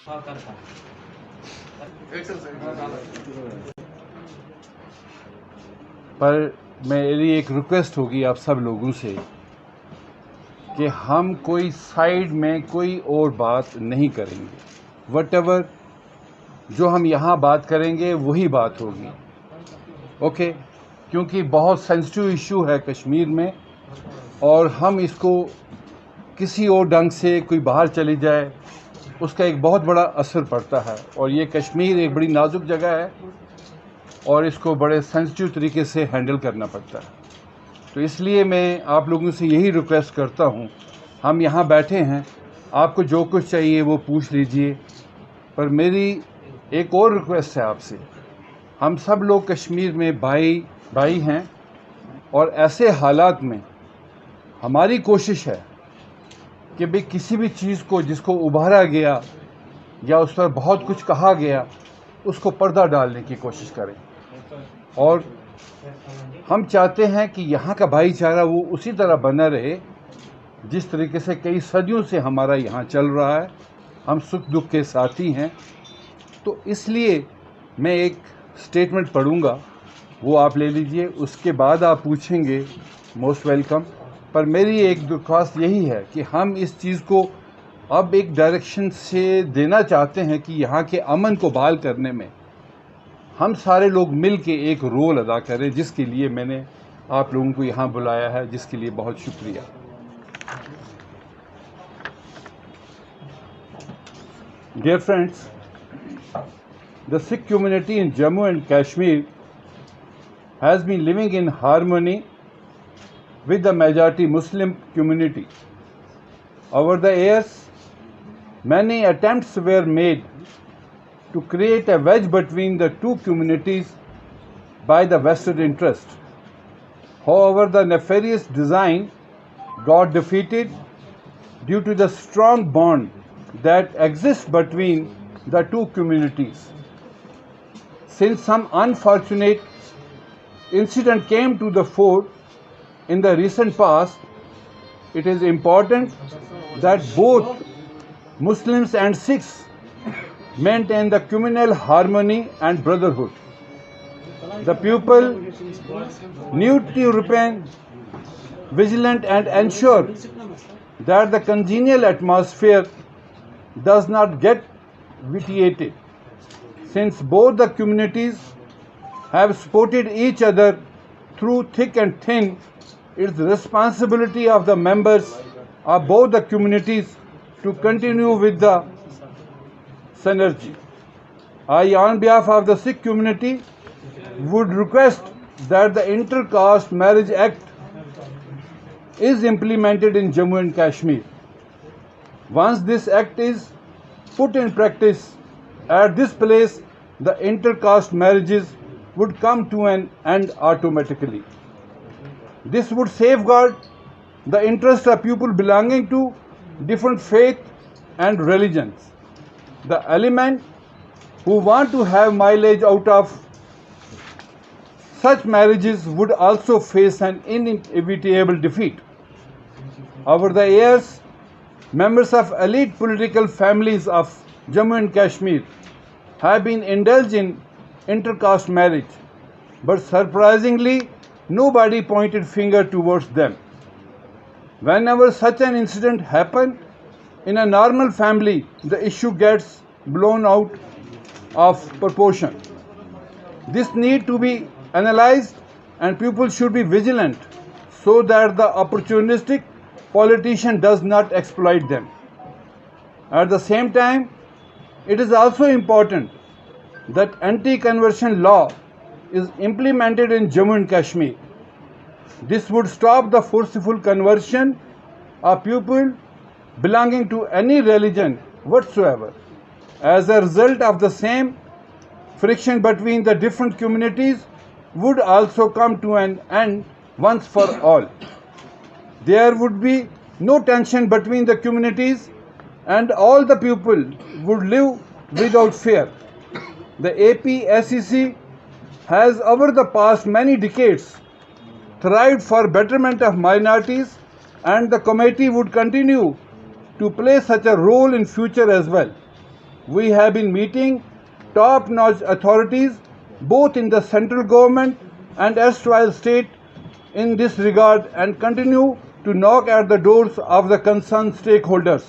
पर मेरी एक रिक्वेस्ट होगी आप सब लोगों से कि हम कोई साइड में कोई और बात नहीं करेंगे। वटेवर जो हम यहाँ बात करेंगे वही बात होगी, ओके? क्योंकि बहुत सेंसिटिव इशू है कश्मीर में, और हम इसको किसी और ढंग से कोई बाहर चली जाए उसका एक बहुत बड़ा असर पड़ता है। और ये कश्मीर एक बड़ी नाजुक जगह है और इसको बड़े सेंसिटिव तरीके से हैंडल करना पड़ता है। तो इसलिए मैं आप लोगों से यही रिक्वेस्ट करता हूँ, हम यहाँ बैठे हैं, आपको जो कुछ चाहिए वो पूछ लीजिए, पर मेरी एक और रिक्वेस्ट है आपसे। हम सब लोग कश्मीर में भाई हैं, और ऐसे हालात में हमारी कोशिश है कि भाई किसी भी चीज़ को जिसको उभारा गया या उस पर बहुत कुछ कहा गया उसको पर्दा डालने की कोशिश करें। और हम चाहते हैं कि यहाँ का भाईचारा वो उसी तरह बना रहे जिस तरीके से कई सदियों से हमारा यहाँ चल रहा है। हम सुख दुख के साथी हैं। तो इसलिए मैं एक स्टेटमेंट पढ़ूँगा, वो आप ले लीजिए, उसके बाद आप पूछेंगे, मोस्ट वेलकम। पर मेरी एक दरख्वास्त यही है कि हम इस चीज़ को अब एक डायरेक्शन से देना चाहते हैं कि यहाँ के अमन को बहाल करने में हम सारे लोग मिल के एक रोल अदा करें, जिसके लिए मैंने आप लोगों को यहाँ बुलाया है, जिसके लिए बहुत शुक्रिया। Dear friends, the Sikh community in Jammu and Kashmir has been living in harmony with the majority Muslim community. Over the years, many attempts were made to create a wedge between the two communities by the vested interest. However, the nefarious design got defeated due to the strong bond that exists between the two communities. Since some unfortunate incident came to the fore in the recent past, it is important that both Muslims and Sikhs maintain the communal harmony and brotherhood. The people need to remain vigilant and ensure that the congenial atmosphere does not get vitiated. Since both the communities have supported each other through thick and thin, it is the responsibility of the members of both the communities to continue with the synergy. I, on behalf of the Sikh community, would request that the Inter-Caste Marriage Act is implemented in Jammu and Kashmir. Once this act is put in practice, at this place the inter-caste marriages would come to an end automatically. This would safeguard the interests of people belonging to different faith and religions. The element who want to have mileage out of such marriages would also face an inevitable defeat. Over the years, members of elite political families of Jammu and Kashmir have been indulged in inter-caste marriage, but surprisingly, nobody pointed finger towards them. Whenever such an incident happens in a normal family, the issue gets blown out of proportion. This need to be analyzed, and people should be vigilant so that the opportunistic politician does not exploit them. At the same time, it is also important that anti-conversion law is implemented in Jammu and Kashmir. This would stop the forceful conversion of people belonging to any religion whatsoever. As a result of the same, friction between the different communities would also come to an end once for all. There would be no tension between the communities, and all the people would live without fear. The APSEC has over the past many decades thrived for betterment of minorities, and the committee would continue to play such a role in future as well. we have been meeting top-notch authorities both in the central government and erstwhile state in this regard and continue to knock at the doors of the concerned stakeholders.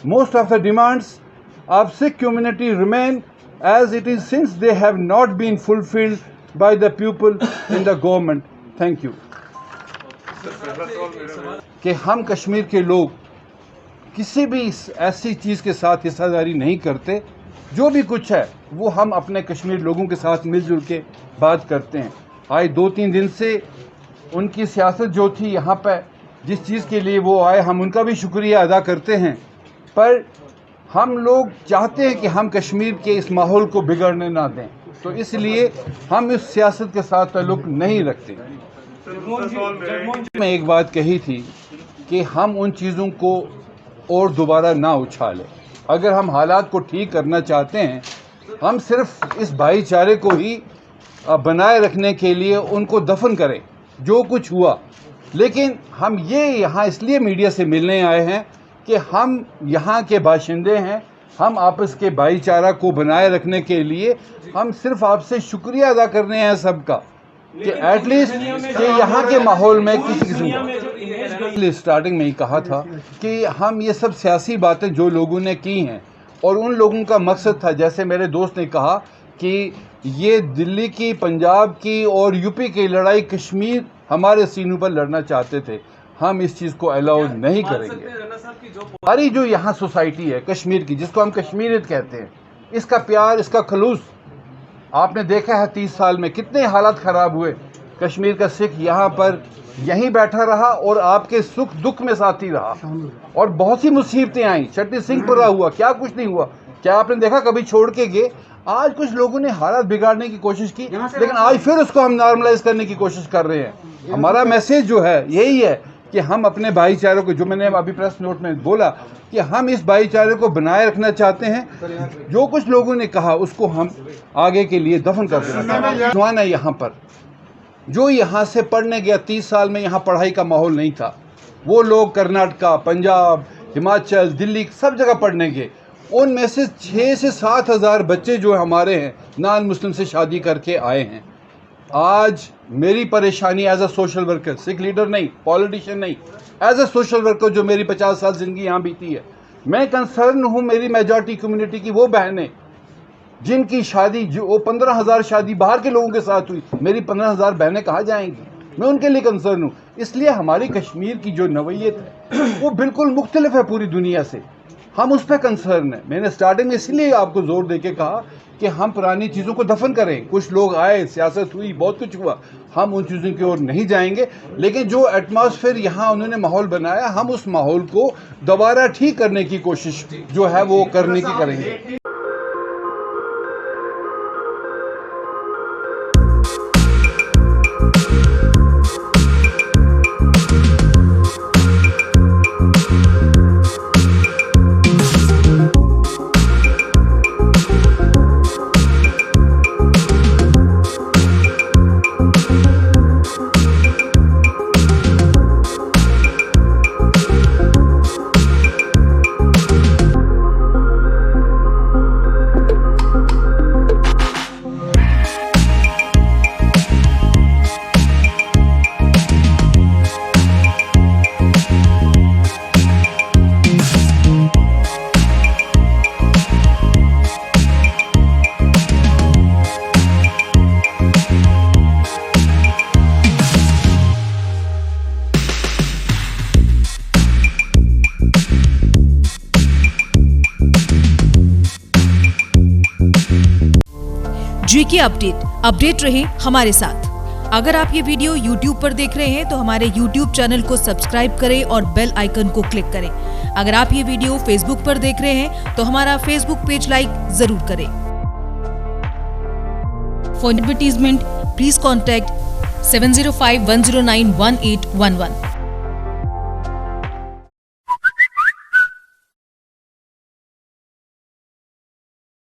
Most of the demands of Sikh community remain as it is since they have not been fulfilled by the people in the government. Thank you. कि हम कश्मीर के लोग किसी भी ऐसी चीज़ के साथ हिस्सेदारी नहीं करते, जो भी कुछ है वो हम अपने कश्मीर लोगों के साथ मिलजुल के बात करते हैं। आज 2-3 दिन से उनकी सियासत जो थी यहाँ पर, जिस चीज़ के लिए वो आए, हम उनका भी शुक्रिया अदा करते हैं, पर हम लोग चाहते हैं कि हम कश्मीर के इस माहौल को बिगड़ने ना दें, तो इसलिए हम इस सियासत के साथ ताल्लुक़ नहीं रखते। मैं एक बात कही थी कि हम उन चीज़ों को और दोबारा ना उछालें। अगर हम हालात को ठीक करना चाहते हैं, हम सिर्फ इस भाईचारे को ही बनाए रखने के लिए उनको दफन करें जो कुछ हुआ। लेकिन हम ये यहाँ इसलिए मीडिया से मिलने आए हैं कि हम यहाँ के बाशिंदे हैं, हम आपस के भाईचारा को बनाए रखने के लिए हम सिर्फ आपसे शुक्रिया अदा करने हैं सबका कि एटलीस्ट कि यहाँ के माहौल में किसी किस्म का स्टार्टिंग में ही कहा था कि हम ये सब सियासी बातें जो लोगों ने की हैं और उन लोगों का मकसद था, जैसे मेरे दोस्त ने कहा कि ये दिल्ली की, पंजाब की और यूपी की लड़ाई कश्मीर हमारे सीनों पर लड़ना चाहते थे। हम इस चीज़ को अलाउ नहीं करेंगे। हमारी जो यहाँ सोसाइटी है कश्मीर की, जिसको हम कश्मीरियत कहते हैं, इसका प्यार, इसका खलूस आपने देखा है 30 साल में कितने हालात ख़राब हुए। कश्मीर का सिख यहाँ पर यहीं बैठा रहा और आपके सुख दुख में साथी रहा और बहुत सी मुसीबतें आई। छठी सिंहपुरा हुआ, क्या कुछ नहीं हुआ, क्या आपने देखा कभी छोड़ के गए? आज कुछ लोगों ने हालात बिगाड़ने की कोशिश की, लेकिन आज फिर उसको हम नॉर्मलाइज करने की कोशिश कर रहे हैं। हमारा मैसेज जो है यही है कि हम अपने भाईचारे को, जो मैंने अभी प्रेस नोट में बोला कि हम इस भाईचारे को बनाए रखना चाहते हैं। जो कुछ लोगों ने कहा उसको हम आगे के लिए दफन कर देना चाहते हैं। यहाँ पर जो यहाँ से पढ़ने गया 30 साल में, यहाँ पढ़ाई का माहौल नहीं था। वो लोग कर्नाटका, पंजाब, हिमाचल, दिल्ली सब जगह पढ़ने गए। उनमें से 6 से 7 हज़ार बच्चे जो हमारे हैं नॉन मुस्लिम से शादी करके आए हैं। आज मेरी परेशानी as a social worker, Sikh leader नहीं, पॉलिटिशियन नहीं, एज अ सोशल वर्कर जो मेरी 50 साल ज़िंदगी यहाँ बीती है, मैं कंसर्न हूँ मेरी मेजॉरिटी कम्युनिटी की वो बहनें जिनकी शादी, जो 15,000 शादी बाहर के लोगों के साथ हुई, मेरी 15,000 बहनें कहाँ जाएंगी? मैं उनके लिए कंसर्न हूँ। इसलिए हमारी कश्मीर की जो नवैयत है वो बिल्कुल मुख्तलिफ है पूरी दुनिया से, हम उस पर कंसर्न है। मैंने स्टार्टिंग में इसलिए आपको जोर दे के कहा कि हम पुरानी चीज़ों को दफन करें। कुछ लोग आए, सियासत हुई, बहुत कुछ हुआ, हम उन चीज़ों की ओर नहीं जाएंगे। लेकिन जो एटमॉस्फेयर यहाँ उन्होंने माहौल बनाया, हम उस माहौल को दोबारा ठीक करने की कोशिश जो है वो करने की करेंगे। जीके अपडेट रहे हमारे साथ। अगर आप ये वीडियो YouTube पर देख रहे हैं तो हमारे YouTube चैनल को सब्सक्राइब करें और बेल आइकन को क्लिक करें। अगर आप ये वीडियो Facebook पर देख रहे हैं तो हमारा Facebook पेज लाइक जरूर करें। For advertisement please contact 705-109-1811।